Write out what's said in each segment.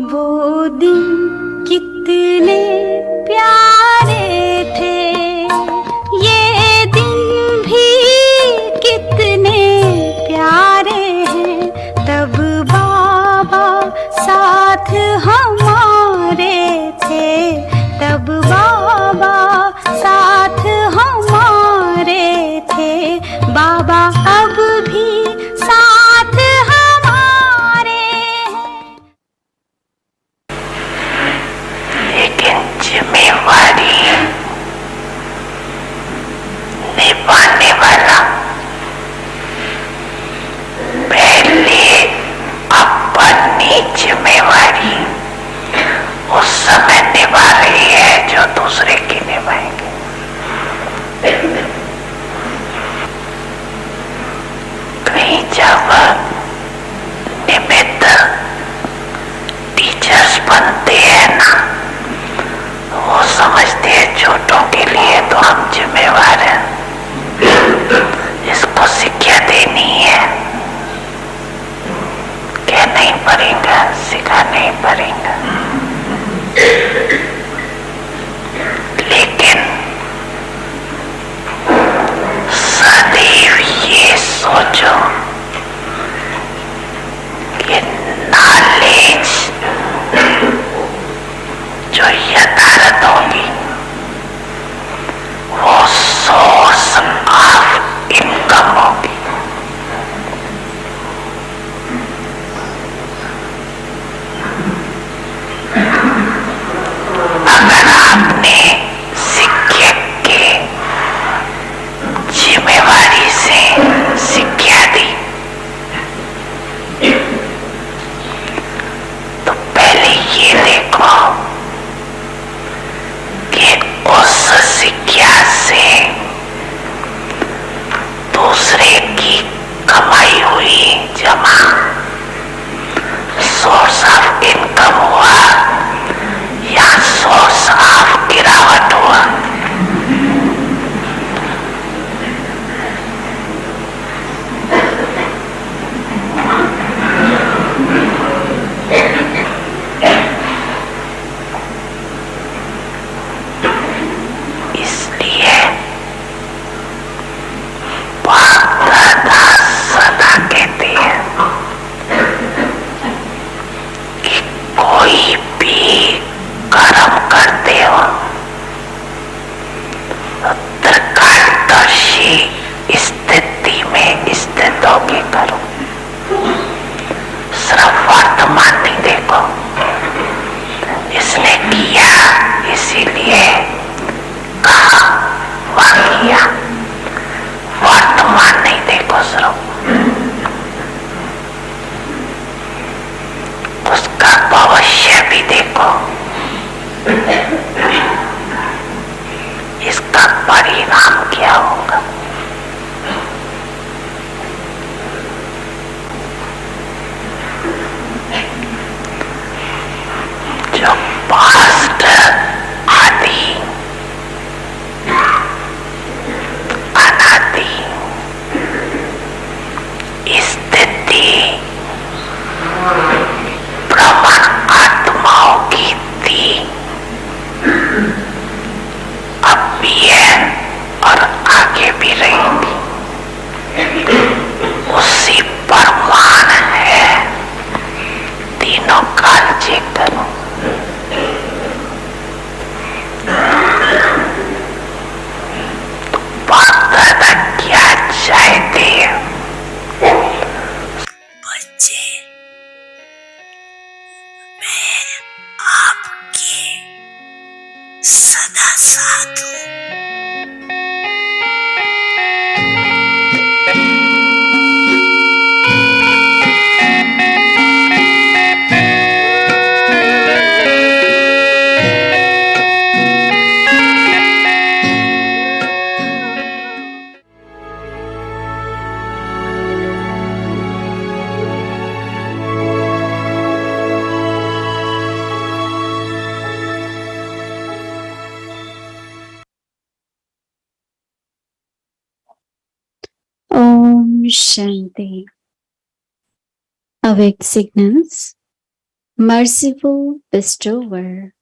वो दिन कितने प्यारे थे, ये दिन भी कितने प्यारे हैं। तब बाबा साथ हमारे थे, तब बाबा साथ हमारे थे। बाबा अब भी साथ हमारे हैं। लेकिन जिम्मेवारी निभाने वाला पहले अपनी जिम्मेवारी उस समय निभा रही है जो दूसरे की निभाएंगे। कहीं जब निमित्त टीचर्स बनते हैं ना, वो समझते हैं छोटों के लिए तो हम जिम्मेवार हैं, इसको शिक्षा देनी है, कहना ही पड़ेगा, सिखाना ही पड़ेगा। लेकिन सदैव ये सोचो कि नॉलेज जो यथार्थ होगी वो सोर्स ऑफ इनकम होगी। अगर आपने शिक्षक के जिम्मेवारी से शिक्षा दी तो पहले ये देखो कि उस शिक्षा से दूसरे की कमाई हुई जमा सोर्स ऑफ इनकम हुआ या सोर्स ऑफ गिरावट हुआ। इसलिए बाप दादा सदा कहते हैं कि कोई भी कर्म करते हो तो त्रिकालदर्शी स्थिति में स्थित होके करो, सिर्फ वर्तमान नहीं देखो। इसने किया इसीलिए कहा वह किया, वर्तमान नहीं देखो, सिर्फ उसका भविष्य भी देखो, इसका परिणाम क्या होगा। जो पास्ट आदि अनादि स्थिति ब्रह्मण आत्माओं की थी, अब भी है और आगे भी रहेंगी, उसी प्रमाण है। तीनों काल चेक करो। बाप दादा क्या चाहते हैं? बच्चे, मैं आपके सदा साथ हूँ। Shanti. Awake signals. Merciful Bestower,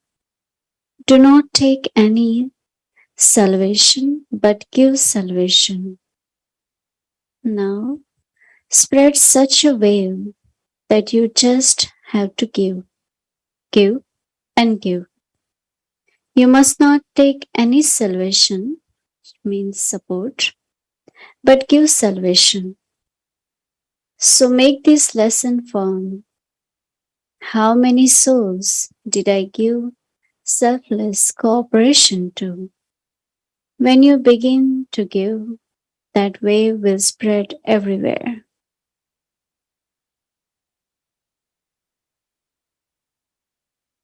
do not take any salvation but give salvation. Now spread such a wave that you just have to give, and give. You must not take any salvation, means support, but give salvation. So make this lesson firm. How many souls did I give selfless cooperation to? When you begin to give, that wave will spread everywhere.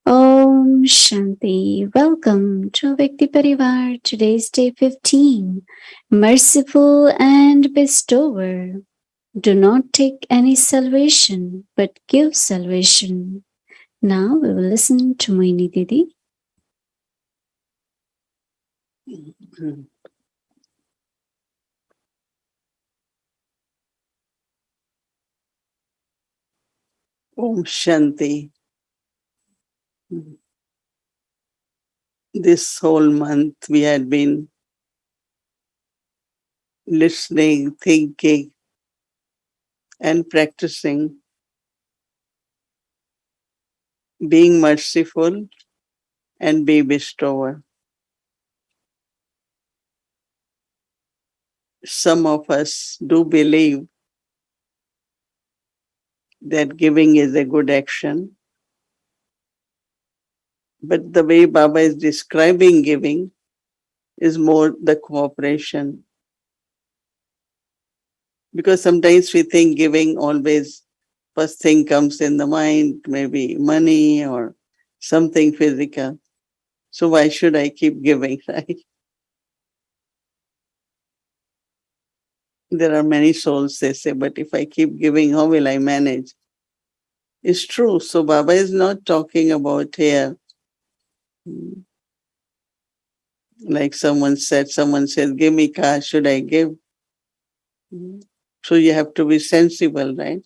Om Shanti. Welcome to Vikti Parivar. Today's day 15. Merciful and bestower. Do not take any salvation, but give salvation. Now we will listen to Mohini Didi. Om Shanti. This whole month we had been listening, thinking, and practicing being merciful and be bestower. Some of us do believe that giving is a good action, but the way Baba is describing giving is more the cooperation. Because sometimes we think giving always first thing comes in the mind, maybe money or something physical. So why should I keep giving, right? There are many souls, they say, but if I keep giving, how will I manage? It's true. So Baba is not talking about here, like someone said, give me car, should I give? So you have to be sensible, right?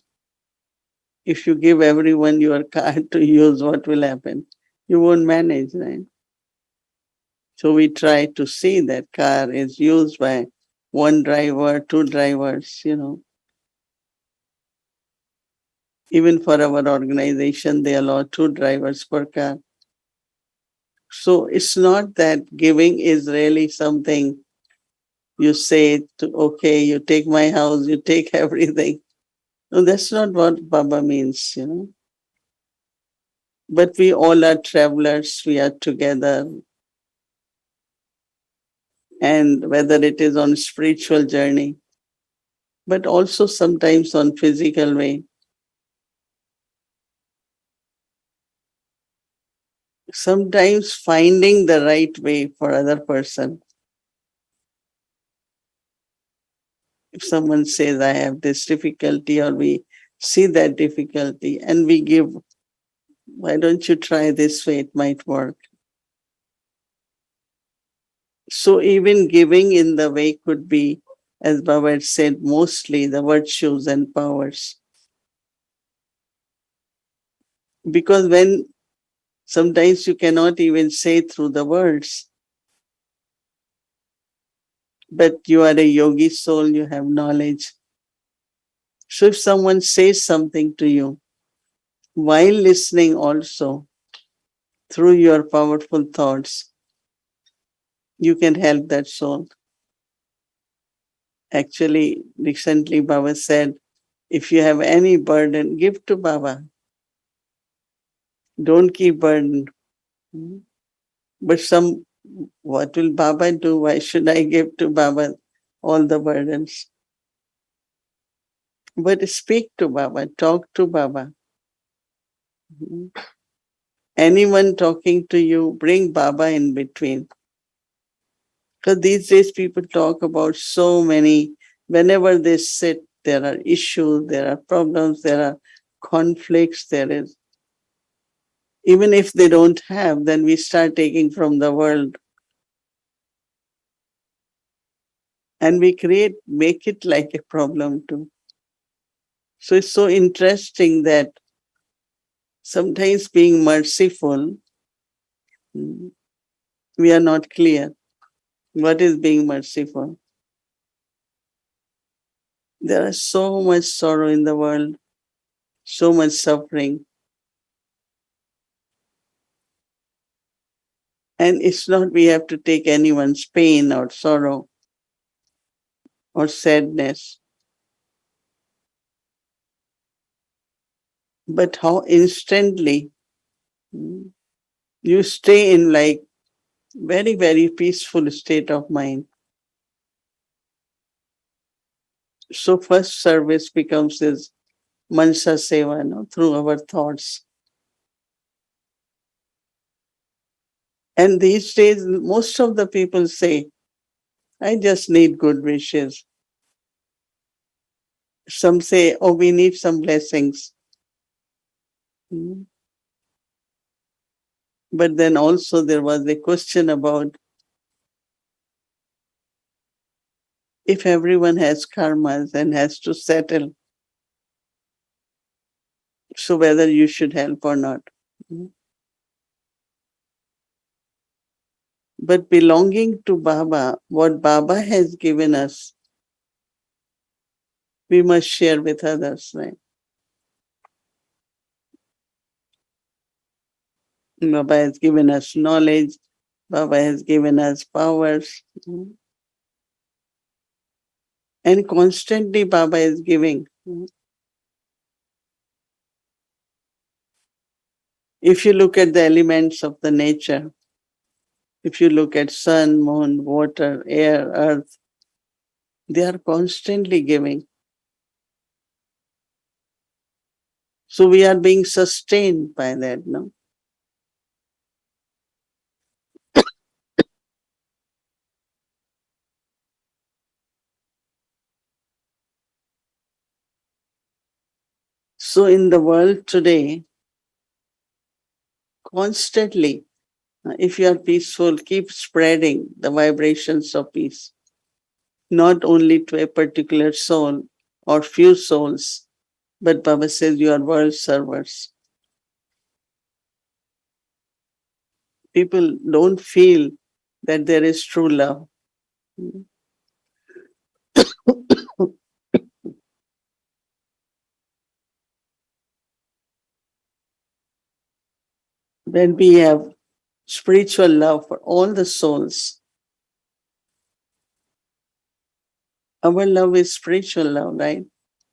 If you give everyone your car to use, what will happen? You won't manage, right? So we try to see that car is used by one driver, two drivers, Even for our organization, they allow two drivers per car. So it's not that giving is really something you say to, okay, you take my house, you take everything. No, that's not what Baba means. But we all are travelers, we are together. And whether it is on spiritual journey, but also sometimes on physical way. Sometimes finding the right way for other person. If someone says, I have this difficulty, or we see that difficulty and we give, why don't you try this way? It might work. So even giving in the way could be, as Baba had said, mostly the virtues and powers. Because when sometimes you cannot even say through the words, but you are a yogi soul, you have knowledge. So if someone says something to you, while listening also, through your powerful thoughts, you can help that soul. Actually, recently Baba said, if you have any burden, give to Baba. Don't keep burden. But what will Baba do? Why should I give to Baba all the burdens? But speak to Baba, talk to Baba. Anyone talking to you, bring Baba in between. Because these days people talk about so many, whenever they sit, there are issues, there are problems, there are conflicts, there is. Even if they don't have, then we start taking from the world. And we make it like a problem too. So it's so interesting that Sometimes being merciful, we are not clear. What is being merciful? There is so much sorrow in the world, so much suffering. And it's not we have to take anyone's pain or sorrow or sadness, but how instantly you stay in like very, very peaceful state of mind. So first service becomes this Mansa Seva, no, through our thoughts. And these days, most of the people say, I just need good wishes. Some say, oh, we need some blessings. But then also there was a question about if everyone has karmas and has to settle, so whether you should help or not. But belonging to Baba, what Baba has given us, we must share with others, right? Baba has given us knowledge, Baba has given us powers, and constantly Baba is giving. If you look at the elements of the nature, if you look at sun, moon, water, air, earth, they are constantly giving. So we are being sustained by that, no? So in the world today, constantly, if you are peaceful, keep spreading the vibrations of peace, not only to a particular soul or few souls, but Baba says you are world servers. People don't feel that there is true love. When we have spiritual love for all the souls, our love is spiritual love, right?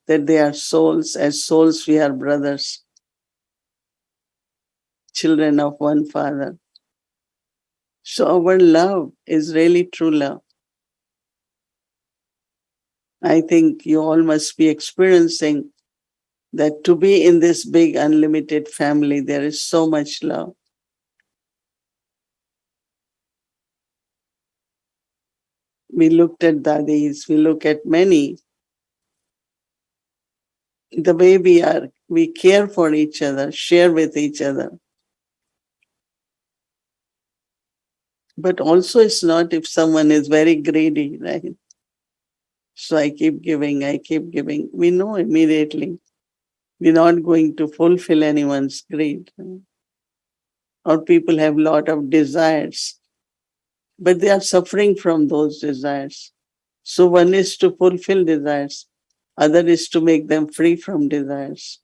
That they are souls, as souls we are brothers, children of one Father. So our love is really true love. I think you all must be experiencing that to be in this big unlimited family, there is so much love. We looked at dadis, we look at many. The way we care for each other, share with each other. But also it's not if someone is very greedy, right? So I keep giving, I keep giving. We know immediately we're not going to fulfill anyone's greed. Or people have a lot of desires, but they are suffering from those desires. So one is to fulfill desires, other is to make them free from desires.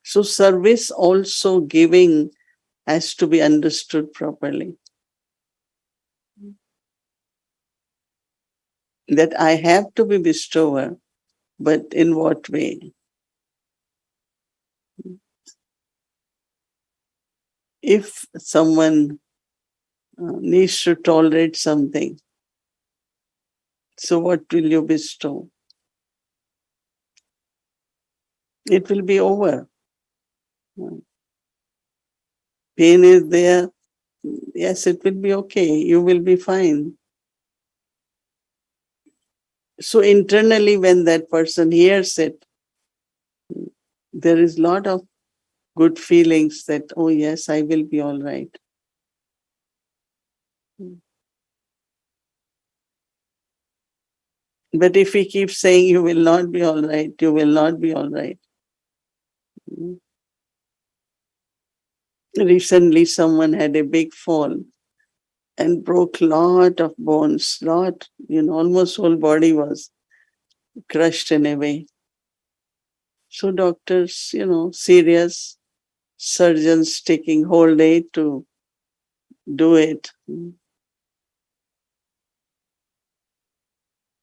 So service also giving has to be understood properly. That I have to be bestower, but in what way? If someone needs to tolerate something, so what will you bestow? It will be over. Pain is there. Yes, it will be okay. You will be fine. So internally, when that person hears it, there is a lot of good feelings that, oh yes, I will be all right. But if we keep saying you will not be all right, you will not be all right, Recently, someone had a big fall and broke lot of bones, almost whole body was crushed in a way. So doctors, serious surgeons taking whole day to do it.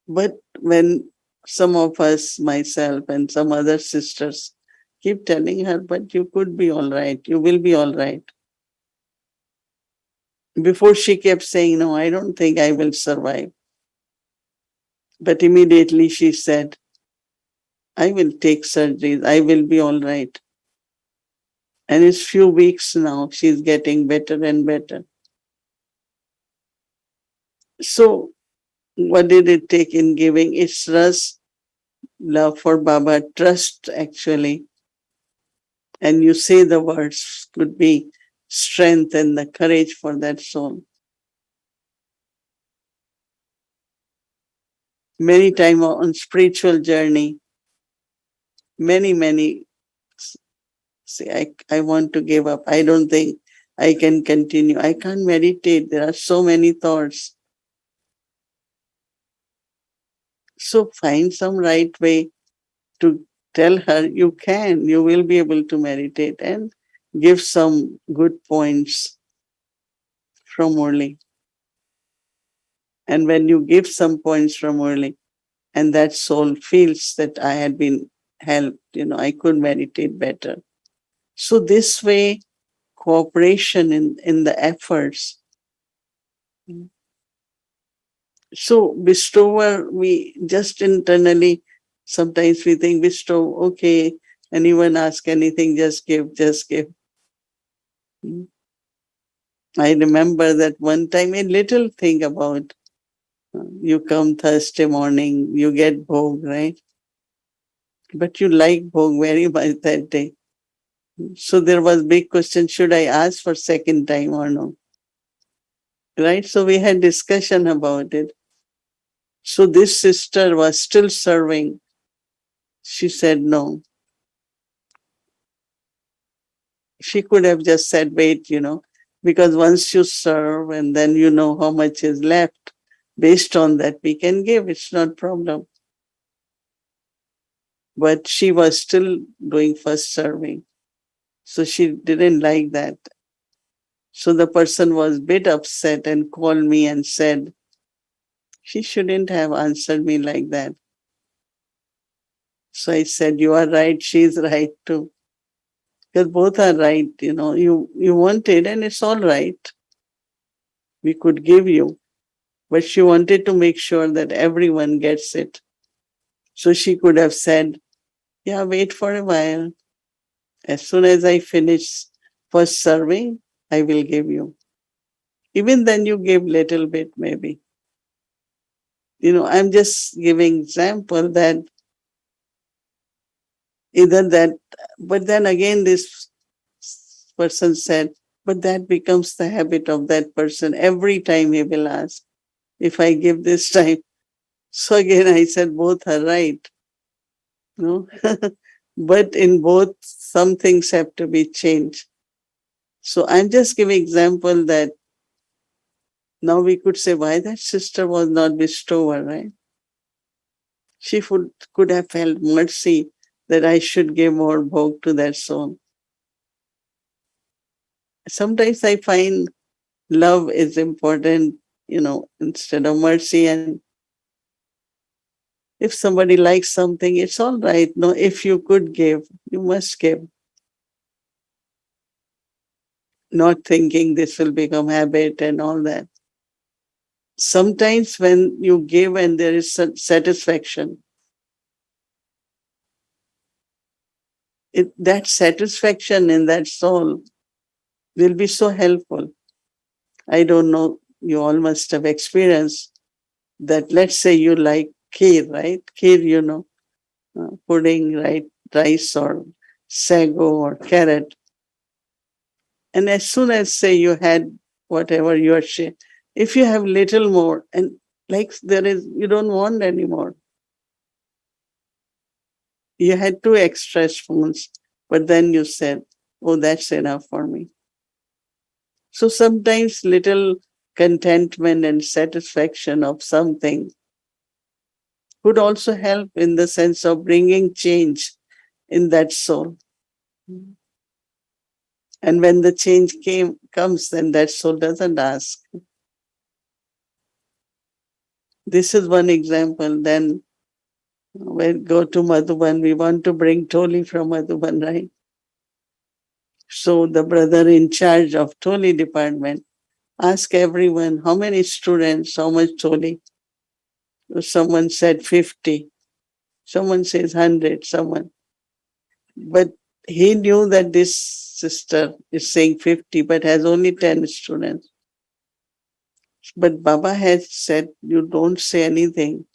But when some of us, myself and some other sisters, keep telling her, but you could be all right, you will be all right. Before she kept saying, no, I don't think I will survive. But immediately she said, I will take surgeries, I will be all right. And it's few weeks now, she's getting better and better. So what did it take in giving? It's trust, love for Baba, trust actually. And you say the words could be strength and the courage for that soul. Many times on spiritual journey, many say, I want to give up. I don't think I can continue. I can't meditate. There are so many thoughts. So find some right way to tell her you will be able to meditate and give some good points from early. And when you give some points from early, and that soul feels that I had been helped, I could meditate better. So this way, cooperation in the efforts. So bestower, we just internally, sometimes we think bestow, okay, anyone ask anything, just give, just give. I remember that one time, a little thing about you come Thursday morning, you get bhog, right? But you like bhog very much that day. So there was big question, should I ask for second time or no? Right? So we had discussion about it. So this sister was still serving. She said no. She could have just said, wait, because once you serve and then you know how much is left, based on that we can give. It's not problem. But she was still doing first serving. So she didn't like that. So the person was a bit upset and called me and said, she shouldn't have answered me like that. So I said, you are right, she's right too. Because both are right, you wanted and it's all right. We could give you. But she wanted to make sure that everyone gets it. So she could have said, yeah, wait for a while. As soon as I finish first serving, I will give you. Even then you give little bit maybe. I'm just giving example that either that, but then again this person said, but that becomes the habit of that person. Every time he will ask, if I give this time. So again I said both are right. No? But in both some things have to be changed. So I'm just giving example that now we could say why that sister was not bestower, right? She could have felt mercy that I should give more bhog to that soul. Sometimes I find love is important, instead of mercy. And if somebody likes something, it's all right. No, if you could give, you must give. Not thinking this will become habit and all that. Sometimes when you give and there is satisfaction, that satisfaction in that soul will be so helpful. I don't know, you all must have experienced that. Let's say you like kheer, right? Kheer, pudding, right? Rice or sago or carrot. And as soon as say you had whatever your share, if you have little more and like you don't want anymore. You had two extra spoons, but then you said, oh, that's enough for me. So sometimes little contentment and satisfaction of something could also help in the sense of bringing change in that soul. And when the change comes, then that soul doesn't ask. This is one example. Then we go to Madhuban. We want to bring Toli from Madhuban, right? So the brother in charge of Toli department ask everyone, how many students, how much Toli? Someone said 50. Someone says 100, someone. But he knew that this sister is saying 50, but has only 10 students. But Baba has said, you don't say anything.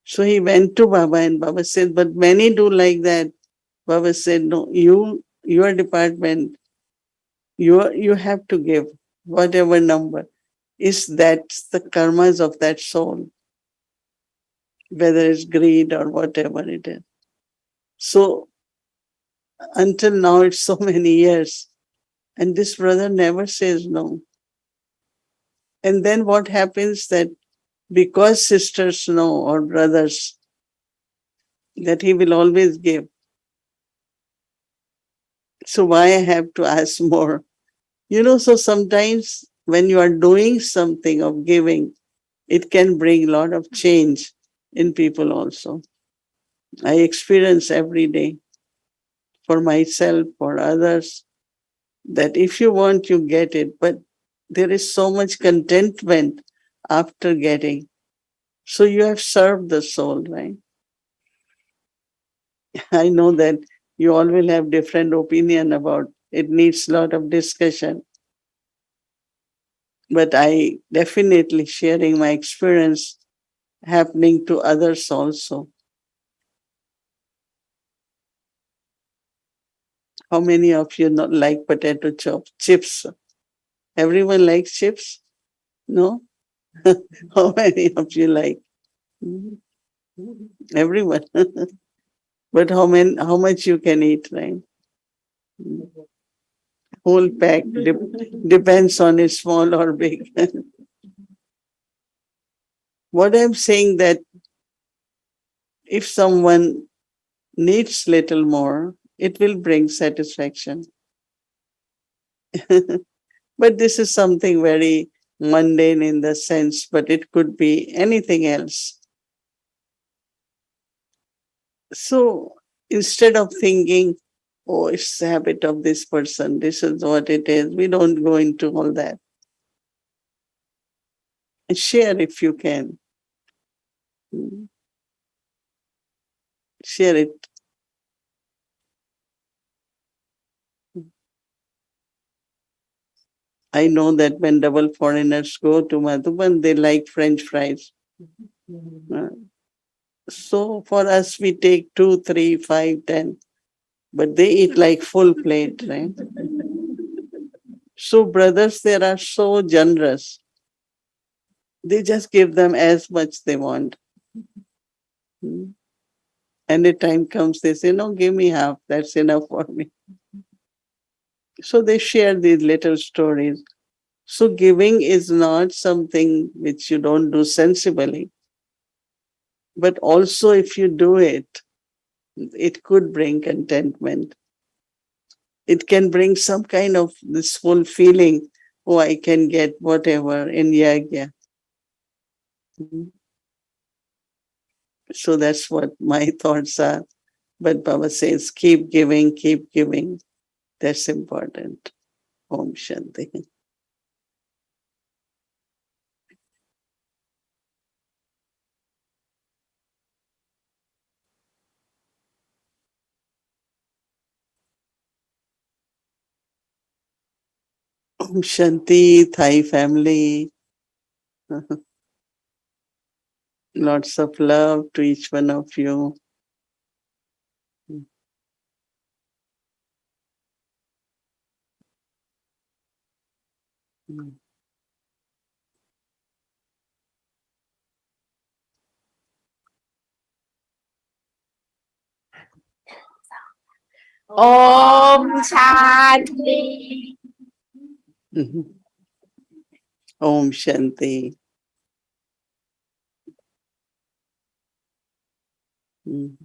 So he went to Baba and Baba said, but many do like that. Baba said, no, your department, you have to give whatever number. Is that the karmas of that soul, whether it's greed or whatever it is. So until now, it's so many years. And this brother never says no. And then what happens that because sisters know or brothers that he will always give. So why I have to ask more? So sometimes when you are doing something of giving, it can bring a lot of change in people also. I experience every day for myself, for others, that if you want, you get it. But there is so much contentment after getting. So you have served the soul, right? I know that you all will have different opinion about it needs a lot of discussion. But I definitely sharing my experience happening to others also. How many of you not like potato chips? Everyone likes chips? No? How many of you like? Mhm. Everyone. But how much you can eat, right? Whole pack depends on it's small or big. What I'm saying that if someone needs little more, it will bring satisfaction. But this is something very mundane in the sense, but it could be anything else. So instead of thinking, oh, it's the habit of this person, this is what it is, we don't go into all that. Share if you can. Share it. I know that when double foreigners go to Madhuban, they like French fries. Uh, So for us, we take 2, 3, 5, 10, but they eat like full plate, right? So brothers, they are so generous. They just give them as much they want. Hmm. And the time comes, they say, no, give me half. That's enough for me. So they share these little stories. So giving is not something which you don't do sensibly, but also if you do it, it could bring contentment. It can bring some kind of this full feeling, oh, I can get whatever in Yagya. Mhm. So that's what my thoughts are. But Baba says, keep giving, keep giving. That's important. Om Shanti. Om Shanti, Thai family. Lots of love to each one of you. Om Shanti. Om Shanti. Mhm.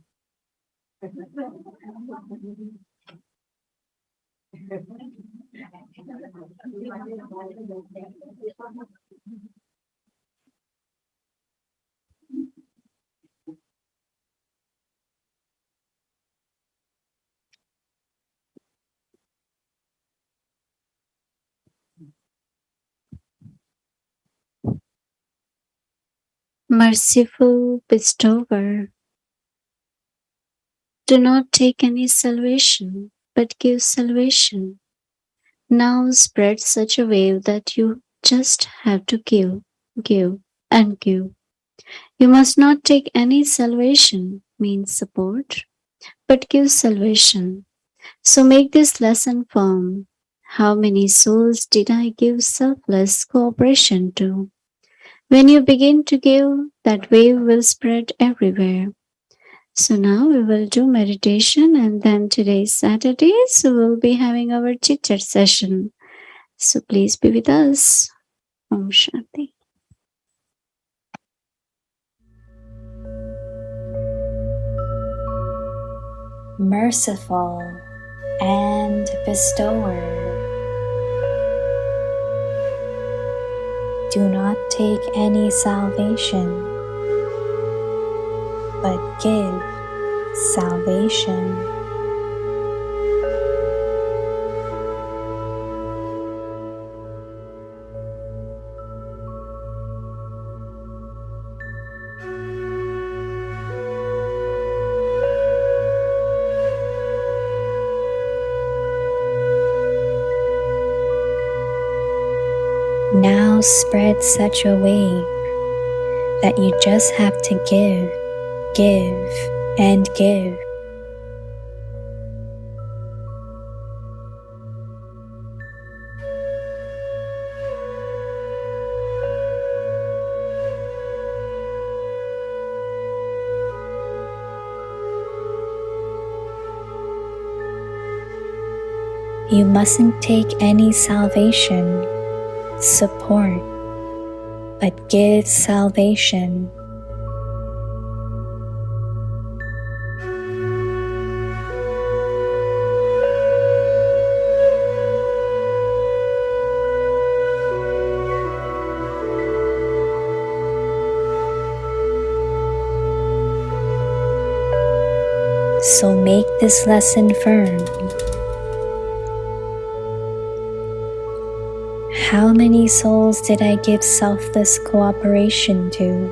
Merciful Bestower, do not take any salvation, but give salvation. Now spread such a wave that you just have to give, and give. You must not take any salvation, means support, but give salvation. So make this lesson firm. How many souls did I give selfless cooperation to? When you begin to give, that wave will spread everywhere. So now we will do meditation, and then today is Saturday, so we'll be having our chit chat session. So please be with us. Om Shanti. Merciful and Bestower, do not take any salvation, but give salvation. Now spread such a wave that you just have to give, and give. You mustn't take any salvation, support, but give salvation. So make this lesson firm. How many souls did I give selfless cooperation to?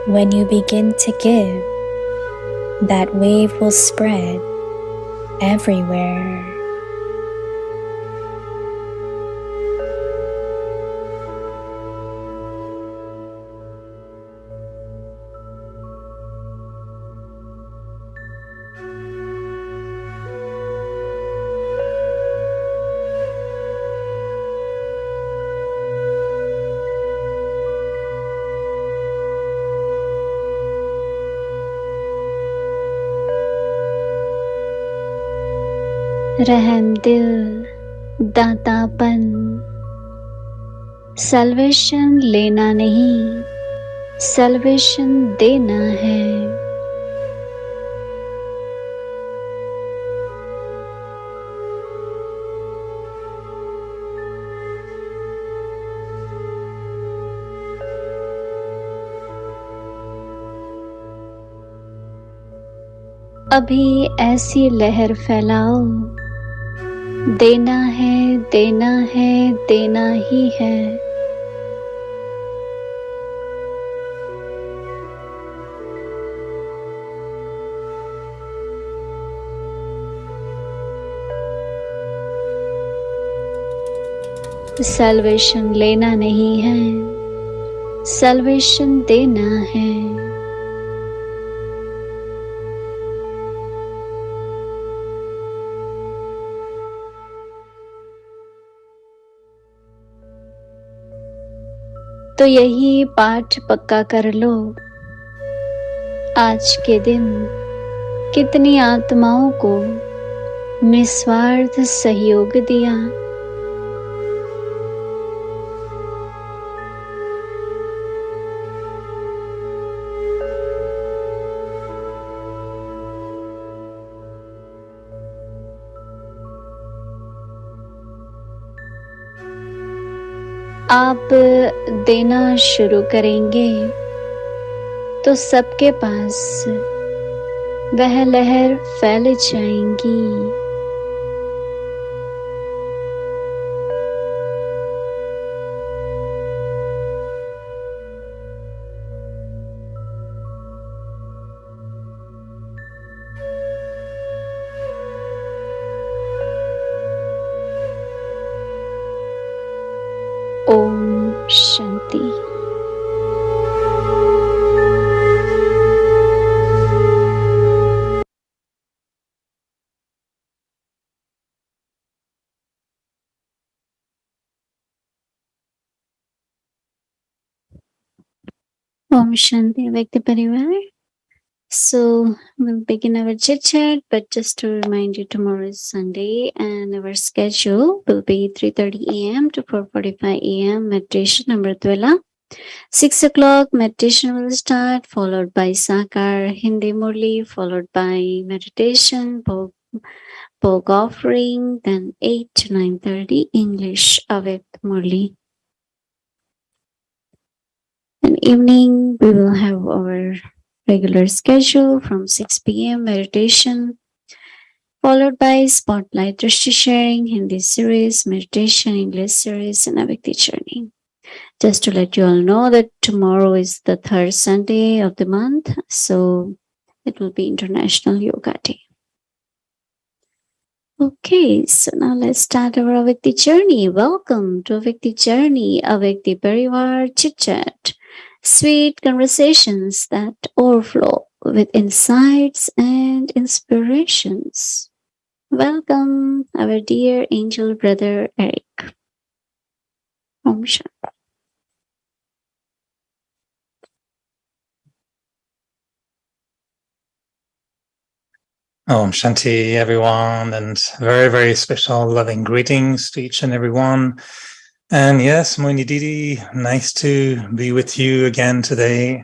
When you begin to give, that wave will spread everywhere. रहम दिल, दातापन, salvation लेना नहीं, salvation देना है। अभी ऐसी लहर फैलाओ, देना है, देना है, देना ही है। सल्वेशन लेना नहीं है, सल्वेशन देना है। तो यही पाठ पक्का कर लो। आज के दिन कितनी आत्माओं को निस्वार्थ सहयोग दिया। आप देना शुरू करेंगे तो सबके पास वह लहर फैल जाएंगी। Om Shanti. Om Shanti Vyakti Parivar. So we'll begin our chit chat, but just to remind you, tomorrow is Sunday and our schedule will be 3:30 a.m. to 4:45 a.m. meditation number 12. 6 o'clock meditation will start, followed by Sakar Hindi Murli, followed by meditation, Bhog offering, then 8 to 9:30 English Avyakt Murli. In evening, we will have our regular schedule from 6 p.m. meditation, followed by Spotlight Drishti sharing, Hindi series, meditation, English series, and Avyakti journey. Just to let you all know that tomorrow is the third Sunday of the month, so it will be International Yoga Day. Okay, so now let's start our Avyakti journey. Welcome to Avyakti journey, Avyakti Parivar Chit Chat. Sweet conversations that overflow with insights and inspirations. Welcome, our dear angel brother Eric. Om Shanti. Om Shanti, everyone, and very, very special loving greetings to each and everyone. And yes, Mohini Didi, nice to be with you again today.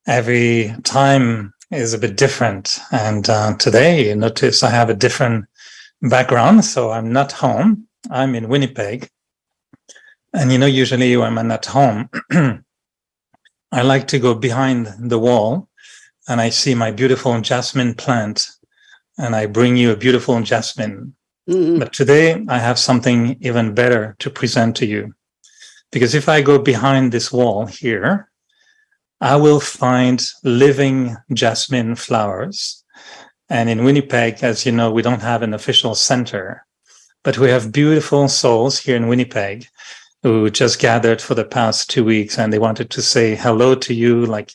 Every time is a bit different. And today, you notice I have a different background. So I'm not home. I'm in Winnipeg. And usually when I'm at home, I like to go behind the wall and I see my beautiful jasmine plant. And I bring you a beautiful jasmine. But today I have something even better to present to you. Because if I go behind this wall here, I will find living jasmine flowers. And in Winnipeg, as you know, we don't have an official center, but we have beautiful souls here in Winnipeg who just gathered for the past 2 weeks and they wanted to say hello to you, like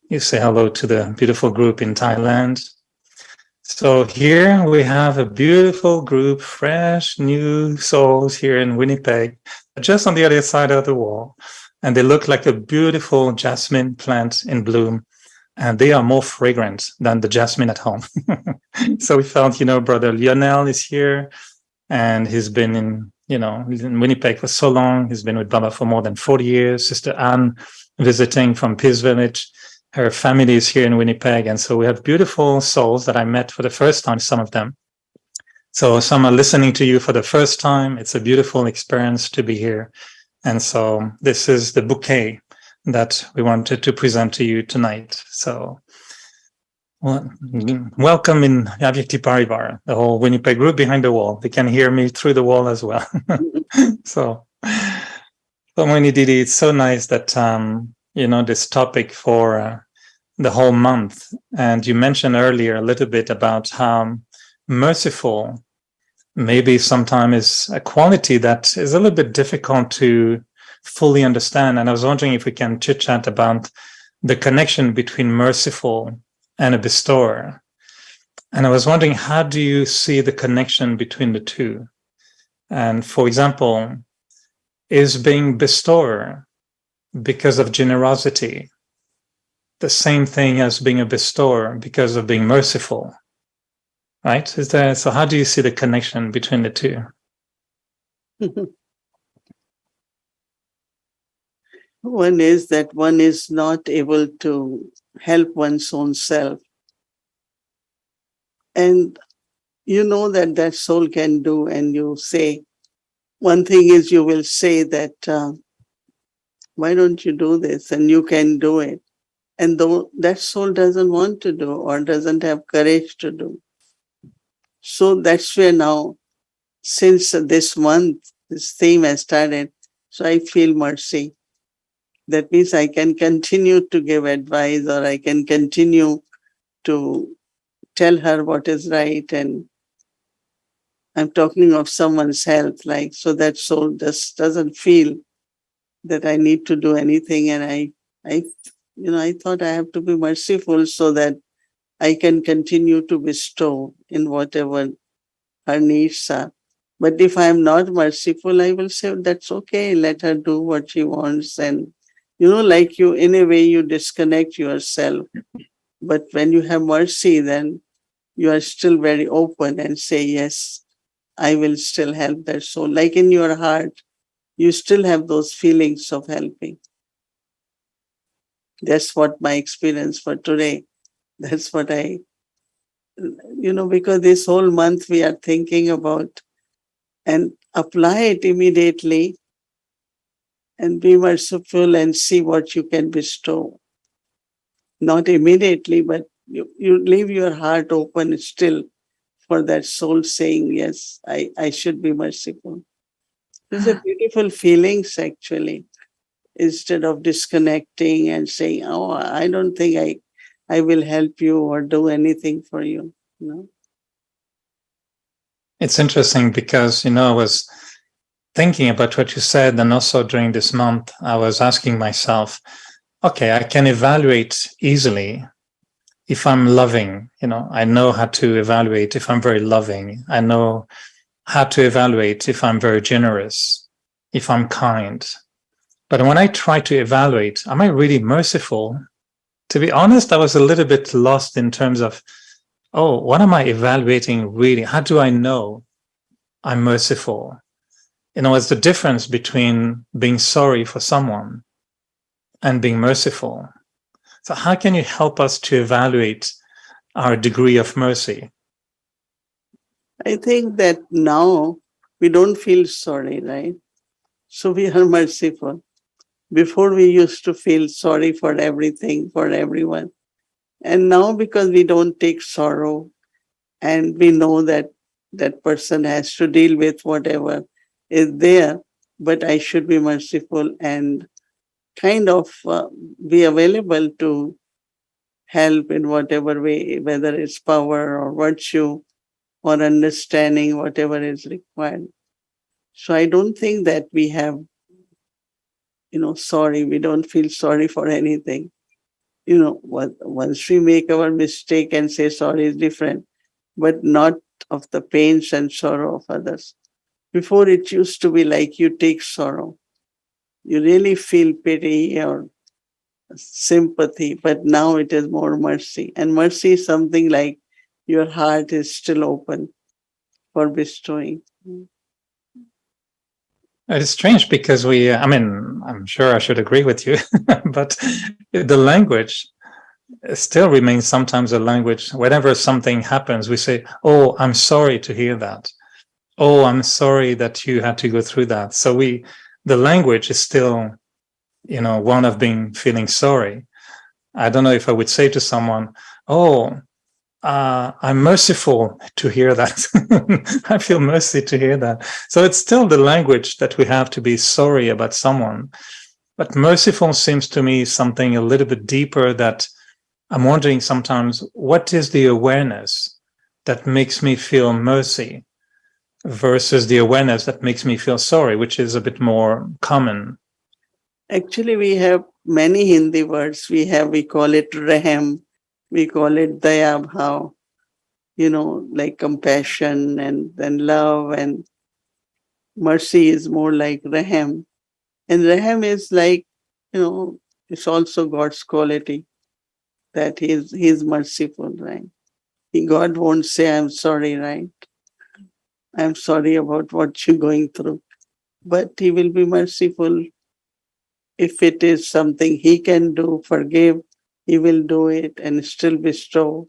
you say hello to the beautiful group in Thailand. So here we have a beautiful group, fresh, new souls here in Winnipeg, just on the other side of the wall. And they look like a beautiful jasmine plant in bloom. And they are more fragrant than the jasmine at home. So we felt, Brother Lionel is here. And he's been in Winnipeg for so long. He's been with Baba for more than 40 years. Sister Anne visiting from Peace Village. Her family is here in Winnipeg. And so we have beautiful souls that I met for the first time, some of them. So some are listening to you for the first time. It's a beautiful experience to be here. And so this is the bouquet that we wanted to present to you tonight. So welcome in Avyakti Parivar, the whole Winnipeg group behind the wall. They can hear me through the wall as well. So Mohini Didi, it's so nice that, this topic for the whole month. And you mentioned earlier a little bit about how merciful maybe sometimes is a quality that is a little bit difficult to fully understand. And I was wondering if we can chit chat about the connection between merciful and a bestower. And I was wondering, how do you see the connection between the two? And for example, is being bestower because of generosity, the same thing as being a bestower because of being merciful, right? So how do you see the connection between the two? One is that one is not able to help one's own self. And you know that that soul can do, and you say, one thing is you will say that, why don't you do this? And you can do it. And though that soul doesn't want to do or doesn't have courage to do. So that's where now, since this month, this theme has started, so I feel mercy. That means I can continue to give advice, or I can continue to tell her what is right. And I'm talking of someone's health, like, so that soul just doesn't feel that I need to do anything. And I thought I have to be merciful so that I can continue to bestow in whatever her needs are. But if I am not merciful, I will say, that's okay, let her do what she wants. And, like you, in a way, you disconnect yourself. But when you have mercy, then you are still very open and say, yes, I will still help that soul. Like in your heart, you still have those feelings of helping. That's what my experience for today. That's what because this whole month we are thinking about, and apply it immediately and be merciful and see what you can bestow. Not immediately, but you leave your heart open still for that soul saying, yes, I should be merciful. These are beautiful feelings, actually, instead of disconnecting and saying, oh, I don't think I will help you or do anything for you. It's interesting because, I was thinking about what you said, and also during this month, I was asking myself, okay, I can evaluate easily if I'm loving, I know how to evaluate if I'm very loving. I know how to evaluate if I'm very generous, if I'm kind. But when I try to evaluate, am I really merciful? To be honest, I was a little bit lost in terms of, what am I evaluating really? How do I know I'm merciful? It's the difference between being sorry for someone and being merciful. So how can you help us to evaluate our degree of mercy? I think that now we don't feel sorry, right? So we are merciful. Before we used to feel sorry for everything, for everyone. And now because we don't take sorrow and we know that that person has to deal with whatever is there, but I should be merciful and kind of be available to help in whatever way, whether it's power or virtue or understanding, whatever is required. So I don't think that we have, sorry, we don't feel sorry for anything. Once we make our mistake and say sorry is different, but not of the pains and sorrow of others. Before it used to be like you take sorrow. You really feel pity or sympathy, but now it is more mercy. And mercy is something like your heart is still open for bestowing. It's strange because I'm sure I should agree with you, but the language still remains sometimes a language. Whenever something happens, we say, oh, I'm sorry to hear that. Oh, I'm sorry that you had to go through that. So the language is still, one of feeling sorry. I don't know if I would say to someone, oh, I'm merciful to hear that. I feel mercy to hear that. So it's still the language that we have to be sorry about someone. But merciful seems to me something a little bit deeper, that I'm wondering sometimes, what is the awareness that makes me feel mercy versus the awareness that makes me feel sorry, which is a bit more common? Actually, we have many Hindi words. We call it Rahm, we call it Daya Bhav, like compassion and then love, and mercy is more like Rahm. And Rahm is like it's also God's quality that He's merciful, right? God won't say, I'm sorry, right? I'm sorry about what you're going through. But He will be merciful. If it is something He can do, forgive, He will do it and still bestow.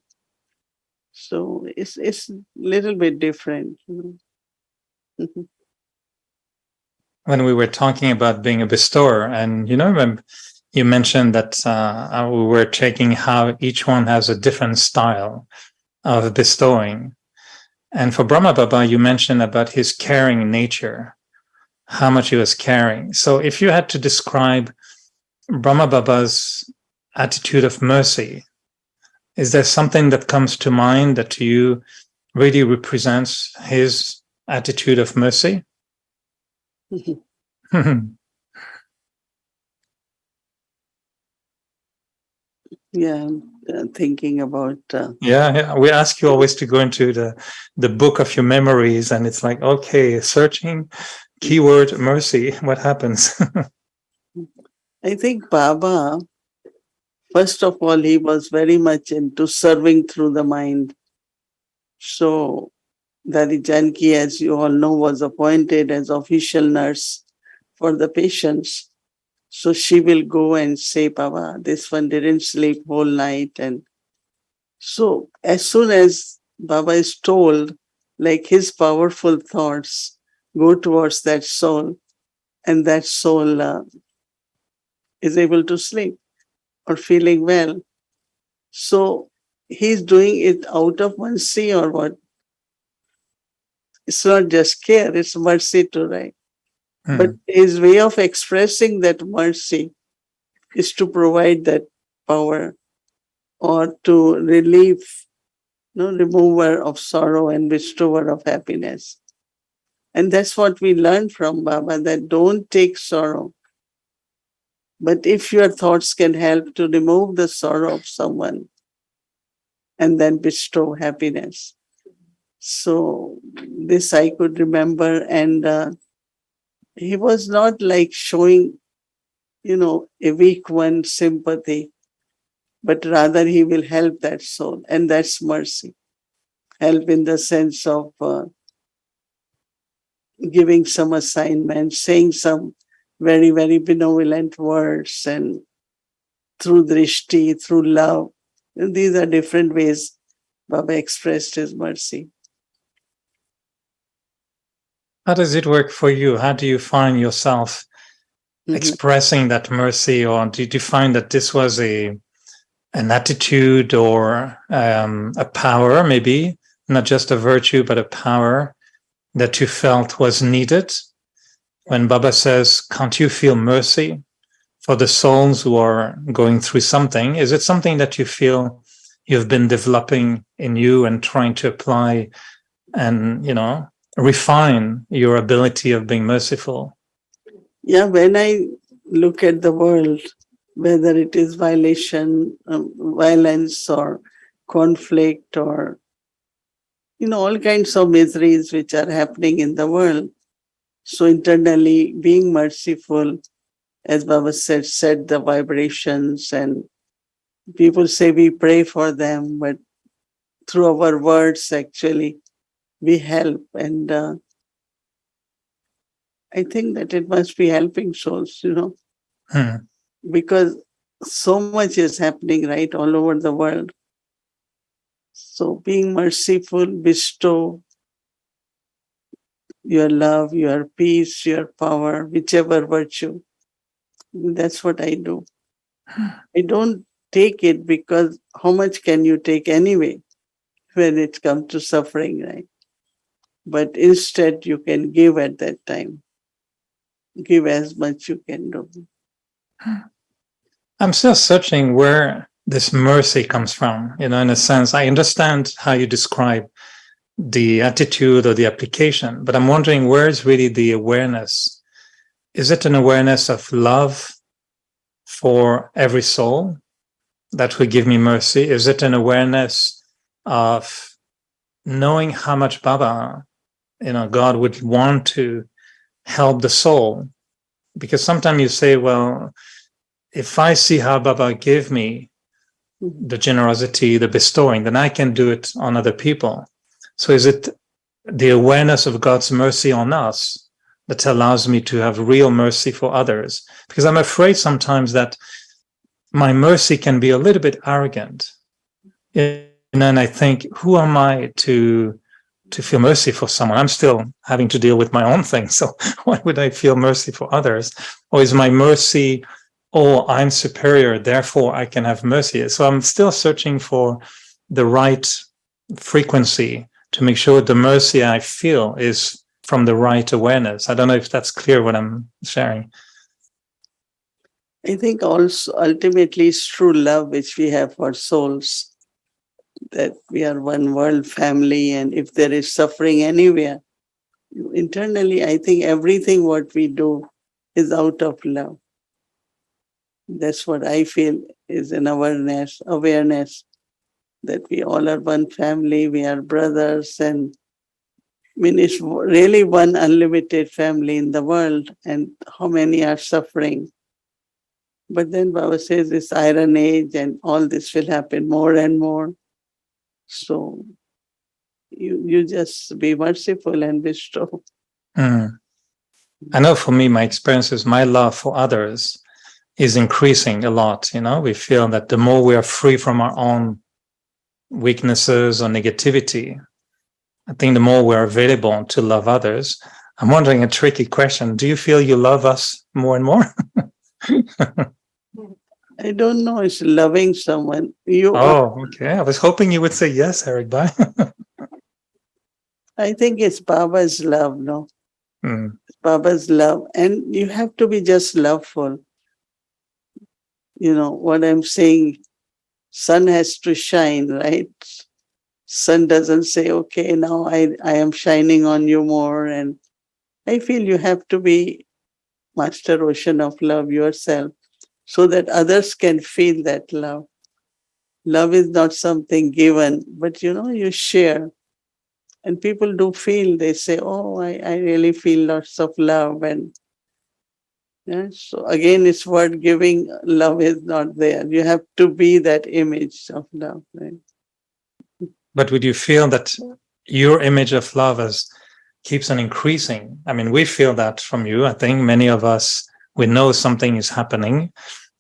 So it's a little bit different. When we were talking about being a bestower, and when you mentioned that we were checking how each one has a different style of bestowing. And for Brahma Baba, you mentioned about his caring nature, how much he was caring. So if you had to describe Brahma Baba's attitude of mercy, is there something that comes to mind that to you really represents his attitude of mercy? Yeah, thinking about. Yeah. We ask you always to go into the book of your memories, and it's like, okay, searching keyword mercy. What happens? I think Baba, first of all, he was very much into serving through the mind. So Dadi Janki, as you all know, was appointed as official nurse for the patients. So she will go and say, Baba, this one didn't sleep whole night. And so as soon as Baba is told, like his powerful thoughts go towards that soul, and that soul is able to sleep or feeling well. So he's doing it out of mercy or what? It's not just care, it's mercy too, right? But his way of expressing that mercy is to provide that power or to relieve, remover of sorrow and bestower of happiness. And that's what we learn from Baba, that don't take sorrow. But if your thoughts can help to remove the sorrow of someone and then bestow happiness. So this I could remember, and he was not like showing, a weak one sympathy, but rather he will help that soul, and that's mercy. Help in the sense of giving some assignment, saying some very, very benevolent words, and through drishti, through love. And these are different ways Baba expressed his mercy. How does it work for you? How do you find yourself expressing that mercy, or did you find that this was an attitude or a power, maybe not just a virtue, but a power that you felt was needed? When Baba says, can't you feel mercy for the souls who are going through something? Is it something that you feel you've been developing in you and trying to apply and, refine your ability of being merciful? Yeah, when I look at the world, whether it is violence or conflict or, all kinds of miseries which are happening in the world. So internally being merciful, as Baba said, set the vibrations, and people say we pray for them, but through our words, actually, we help. And I think that it must be helping souls, because so much is happening, right, all over the world. So being merciful, bestow your love, your peace, your power, whichever virtue. That's what I do. I don't take it because how much can you take anyway when it comes to suffering, right? But instead, you can give at that time. Give as much you can do. I'm still searching where this mercy comes from. In a sense, I understand how you describe the attitude or the application, but I'm wondering, where is really the awareness? Is it an awareness of love for every soul that will give me mercy? Is it an awareness of knowing how much Baba, God would want to help the soul? Because sometimes you say, well, if I see how Baba gave me the generosity, the bestowing, then I can do it on other people. So is it the awareness of God's mercy on us that allows me to have real mercy for others? Because I'm afraid sometimes that my mercy can be a little bit arrogant. And then I think, who am I to feel mercy for someone? I'm still having to deal with my own things. So why would I feel mercy for others? Or is my mercy, oh, I'm superior, therefore I can have mercy? So I'm still searching for the right frequency to make sure the mercy I feel is from the right awareness. I don't know if that's clear what I'm sharing. I think also ultimately it's true love which we have for souls, that we are one world family, and if there is suffering anywhere, internally I think everything what we do is out of love. That's what I feel is an awareness that we all are one family, we are brothers, and I mean, it's really one unlimited family in the world, and how many are suffering. But then Baba says this iron age and all this will happen more and more. So you just be merciful and bestow. Mm. I know for me, my experience is my love for others is increasing a lot. You know, we feel that the more we are free from our own weaknesses or negativity, I think the more we're available to love others. I'm wondering a tricky question. Do you feel you love us more and more? I don't know, it's loving someone. You are, Okay. I was hoping you would say yes, Eric. Bye. I think it's Baba's love, no? Mm. It's Baba's love. And you have to be just loveful. You know what I'm saying? Sun has to shine, right? Sun doesn't say, okay, now I am shining on you more. And I feel you have to be Master Ocean of love yourself so that others can feel that love. Love is not something given, but you share. And people do feel, they say, oh, I really feel lots of love. And yeah, so again, it's word giving, love is not there. You have to be that image of love. Right? But would you feel that your image of love keeps on increasing? I mean, we feel that from you. I think many of us, we know something is happening.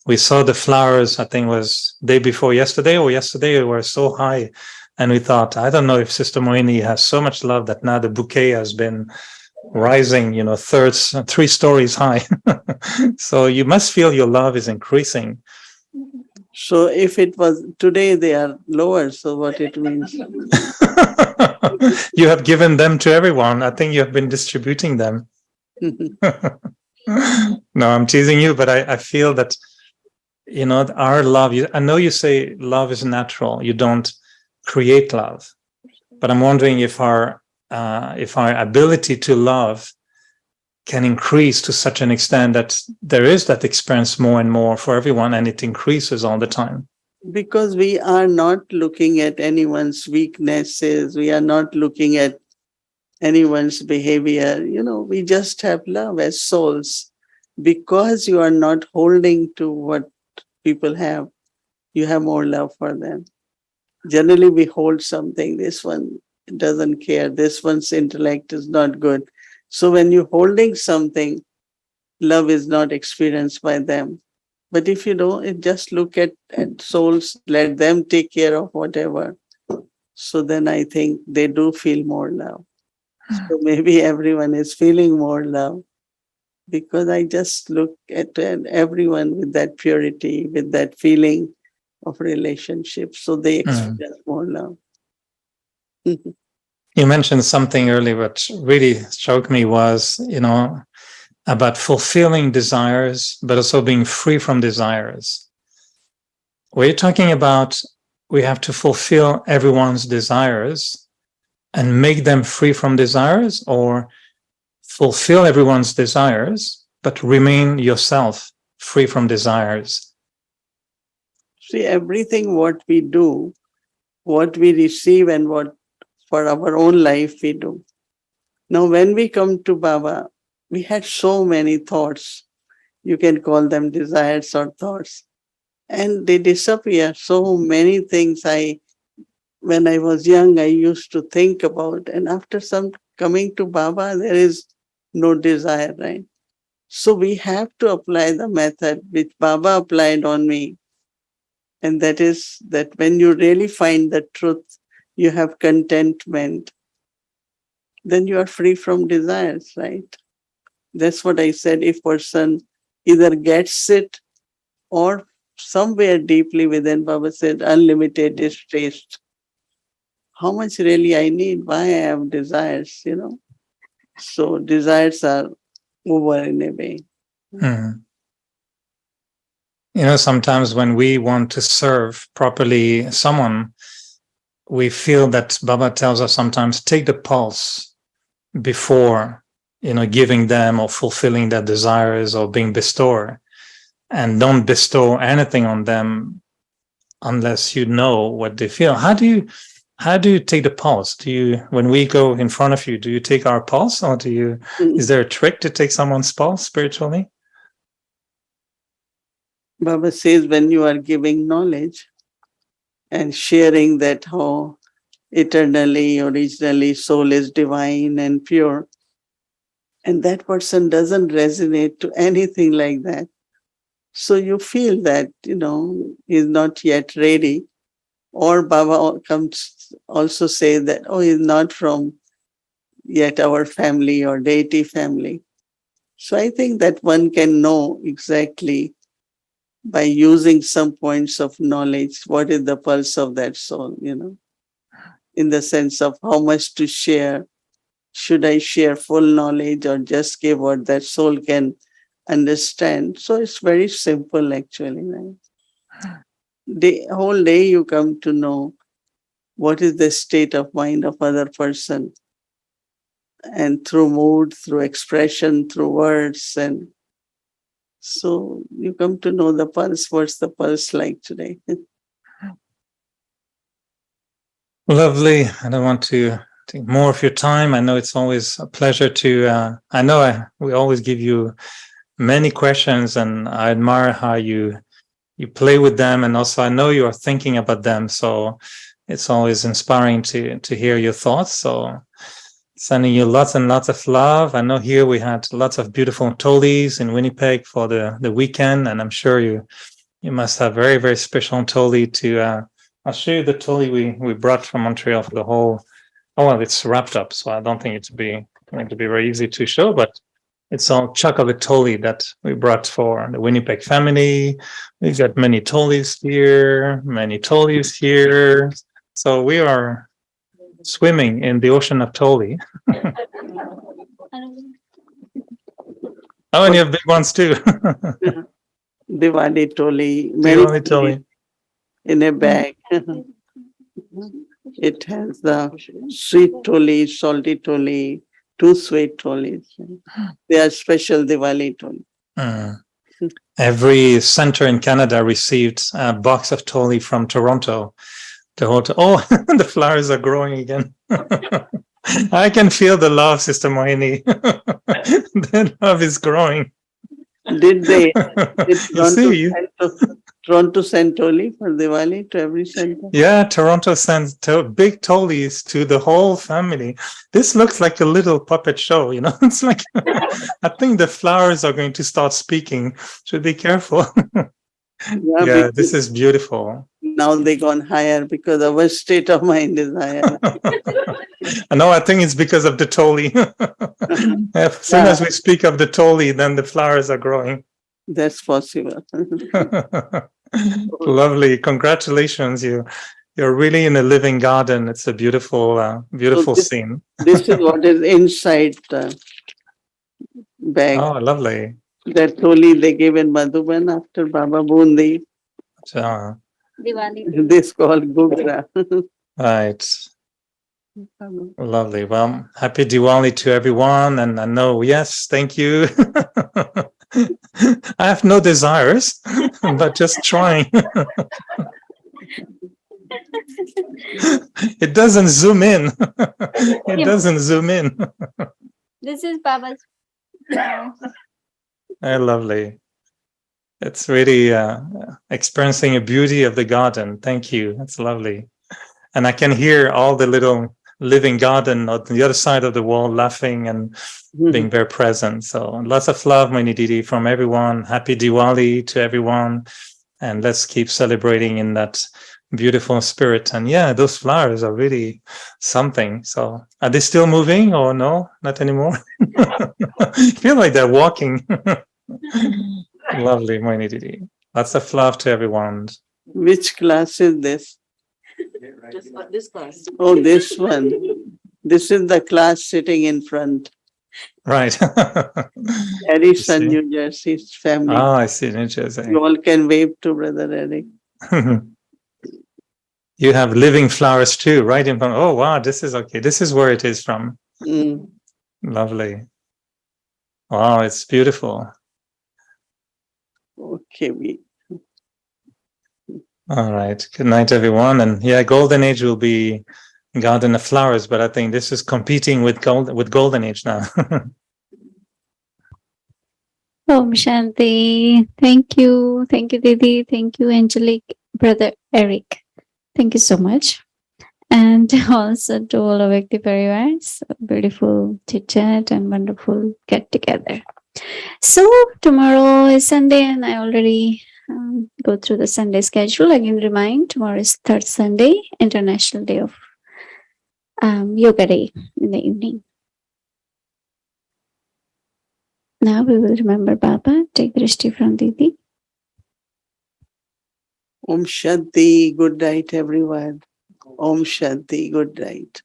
We saw the flowers, I think it was day before yesterday or yesterday, were so high. And we thought, I don't know if Sister Mohini has so much love that now the bouquet has been rising, 3 stories high. So you must feel your love is increasing. So if it was today, they are lower. So what it means? You have given them to everyone. I think you have been distributing them. No, I'm teasing you, but I feel that, our love, I know you say love is natural. You don't create love, but I'm wondering if our ability to love can increase to such an extent that there is that experience more and more for everyone, and it increases all the time. Because we are not looking at anyone's weaknesses. We are not looking at anyone's behavior. We just have love as souls. Because you are not holding to what people have, you have more love for them. Generally, we hold something. This one doesn't care. This one's intellect is not good. So when you're holding something, love is not experienced by them. But if you don't, just look at souls, let them take care of whatever. So then I think they do feel more love. So maybe everyone is feeling more love because I just look at everyone with that purity, with that feeling of relationship. So they experience more love. You mentioned something earlier which really struck me was, about fulfilling desires, but also being free from desires. Were you talking about we have to fulfill everyone's desires and make them free from desires, or fulfill everyone's desires, but remain yourself free from desires? See, everything what we do, what we receive and what for our own life we do. Now, when we come to Baba, we had so many thoughts. You can call them desires or thoughts. And they disappear. So many things when I was young, I used to think about. And after some coming to Baba, there is no desire, right? So we have to apply the method which Baba applied on me. And that is that when you really find the truth, you have contentment, then you are free from desires, right? That's what I said. If person either gets it or somewhere deeply within, Baba said, unlimited is taste. How much really I need? Why I have desires, So desires are over in a way. Mm. Sometimes when we want to serve properly someone, we feel that Baba tells us sometimes take the pulse before, giving them or fulfilling their desires or being bestower, and don't bestow anything on them unless you know what they feel. How do you take the pulse? When we go in front of you, do you take our pulse, or is there a trick to take someone's pulse spiritually? Baba says when you are giving knowledge and sharing that how eternally, originally, soul is divine and pure, and that person doesn't resonate to anything like that. So you feel that, he's not yet ready. Or Baba comes also say that, he's not from yet our family or deity family. So I think that one can know exactly by using some points of knowledge what is the pulse of that soul, in the sense of how much to share. Should I share full knowledge or just give what that soul can understand? So it's very simple actually, right? The whole day you come to know what is the state of mind of other person, and through mood, through expression, through words, and so you come to know the pulse. What's the pulse like today? Lovely. I don't want to take more of your time. I know it's always a pleasure to. We always give you many questions, and I admire how you play with them, and also I know you are thinking about them. So it's always inspiring to hear your thoughts. So sending you lots and lots of love. I know here we had lots of beautiful tolis in Winnipeg for the weekend, and I'm sure you must have very, very special toli to. I'll show you the toli we brought from Montreal for the whole. Oh well, it's wrapped up, so I don't think it's going to be very easy to show, but it's all chocolate toli that we brought for the Winnipeg family. We've got many tolis here, many tolis here. So we are swimming in the ocean of toli. Oh, and you have big ones too. Diwali toli, Diwali toli. In a bag. It has the sweet toli, salty toli, two sweet tolis. They are special Diwali toli. Every center in Canada received a box of toli from Toronto. The flowers are growing again. I can feel the love, Sister Mohini. The love is growing. Did they? You Toronto sent toli for Diwali to every center? Yeah, Toronto sends big tolis to the whole family. This looks like a little puppet show, It's like, I think the flowers are going to start speaking. Should be careful. Yeah, this is beautiful. Now they gone higher because our state of mind is higher. No, I think it's because of the toli. As soon as we speak of the toli, then the flowers are growing. That's possible. Lovely. Congratulations. You're really in a living garden. It's a beautiful, scene. This is what is inside the bag. Oh, lovely. That toli they gave in Madhuban after Baba Bundi. Diwali. This called Gugra. Right. Lovely. Well, happy Diwali to everyone. And I know, yes, thank you. I have no desires, but just trying. It doesn't zoom in. It doesn't zoom in. This is Baba's. Very lovely. It's really experiencing a beauty of the garden. Thank you. That's lovely. And I can hear all the little living garden on the other side of the wall laughing and being very present. So lots of love, Mohini Didi, from everyone. Happy Diwali to everyone. And let's keep celebrating in that beautiful spirit. And yeah, those flowers are really something. So are they still moving or no? Not anymore? I feel like they're walking. Lovely, Mohini Didi. Lots of love to everyone. Which class is this? This class. Oh, this one. This is the class sitting in front. Right. Harrison, see. New Jersey's family. Oh, I see, New Jersey. You all can wave to Brother Eric. You have living flowers too, right in front. Oh, wow, this is okay. This is where it is from. Mm. Lovely. Wow, it's beautiful. Okay, All right. Good night, everyone. And yeah, Golden Age will be Garden of Flowers, but I think this is competing with Golden Age now. Om Shanti. Thank you. Thank you, Didi. Thank you, Angelique, Brother Eric. Thank you so much. And also to all of Vyakti Parivars. Beautiful chit chat and wonderful get together. So tomorrow is Sunday and I already go through the Sunday schedule. Again, remind tomorrow is third Sunday, International Day of Yoga Day in the evening. Now we will remember Baba. Take drishti from Didi. Om Shanti. Good night, everyone. Om Shanti. Good night.